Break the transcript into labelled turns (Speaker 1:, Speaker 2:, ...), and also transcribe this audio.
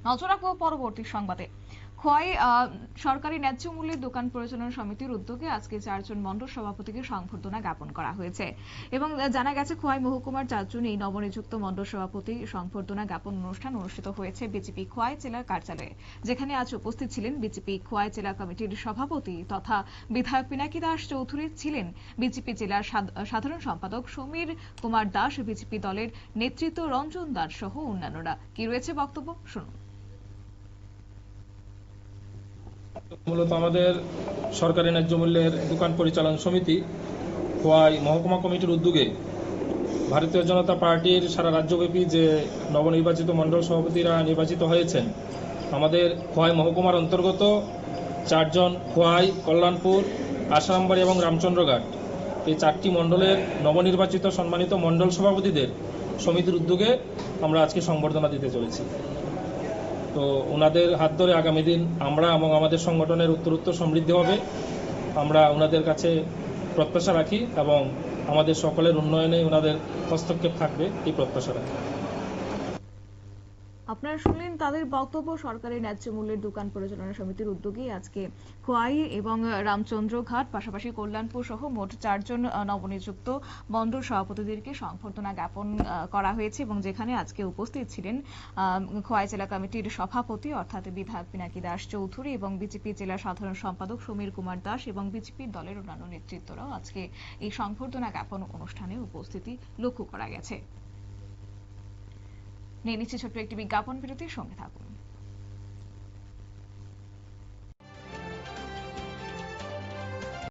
Speaker 1: নজর রাখবো পরবর্তী সংবাদে। খোয়াই সরকারি ন্যায্য মূল্যের দোকান পরিচালনা সমিতির উদ্যোগে আজকে 4 জন মণ্ডল সভাপতিকে সংবর্ধনা জ্ঞাপন করা হয়েছে এবং জানা গেছে খোয়াই মহকুমার 4 জনই নবনিযুক্ত মণ্ডল সভাপতি সংবর্ধনা জ্ঞাপন অনুষ্ঠান অনুষ্ঠিত হয়েছে বিজেপি খোয়াই জেলা কার্যালয়ে, যেখানে আজ উপস্থিত ছিলেন বিজেপি খোয়াই জেলা কমিটির সভাপতি তথা বিধায়ক পিনাকি দাস চৌধুরী, ছিলেন বিজেপি জেলার সাধারণ সম্পাদক সমীর কুমার দাস, বিজেপি দলের নেতৃত্ব রঞ্জন দাস সহ অন্যান্যরা। কি রয়েছে বক্তব্য শুনুন।
Speaker 2: মূলত আমাদের সরকারি ন্যায্য মূল্যের দোকান পরিচালন সমিতি খোয়াই মহকুমা কমিটির উদ্যোগে ভারতীয় জনতা পার্টির সারা রাজ্যব্যাপী যে নবনির্বাচিত মণ্ডল সভাপতিরা নির্বাচিত হয়েছেন, আমাদের খোয়াই মহকুমার অন্তর্গত 4 জন খোয়াই, কল্যাণপুর, আসারামবাড়ি এবং রামচন্দ্রঘাট এই 4টি মণ্ডলের নবনির্বাচিত সম্মানিত মণ্ডল সভাপতিদের সমিতির উদ্যোগে আমরা আজকে সংবর্ধনা দিতে চলেছি। তো ওনাদের হাত ধরে আগামী দিন আমরা এবং আমাদের সংগঠনের উত্তরোত্তর সমৃদ্ধি হবে, আমরা ওনাদের কাছে প্রত্যাশা রাখি এবং আমাদের সকলের উন্নয়নে ওনাদের হস্তক্ষেপ থাকবে এই প্রত্যাশা রাখি।
Speaker 1: আপনারা শুনলেন তাদের বক্তব্য। সরকারি ন্যায্য মূল্যের দোকান পরিচালনা সমিতির উদ্যোগে আজকে খোয়াই এবং রামচন্দ্রঘাট পাশাপাশি কল্যাণপুর সহ মোট 4 জন নবনিযুক্ত মণ্ডল সভাপতিদেরকে সংবর্ধনা জ্ঞাপন করা হয়েছে এবং যেখানে আজকে উপস্থিত ছিলেন খোয়াই জেলা কমিটির সভাপতি অর্থাৎ বিধায়ক পিনাকি দাস চৌধুরী এবং বিজেপি জেলা সাধারণ সম্পাদক সমীর কুমার দাস এবং বিজেপির দলের অন্যান্য নেতৃত্বরাও আজকে এই সংবর্ধনা জ্ঞাপন অনুষ্ঠানে উপস্থিতি লক্ষ্য করা গেছে। নিয়ে নিচ্ছে ছোট্ট একটি বিজ্ঞাপন বিরতির সঙ্গে থাকুন।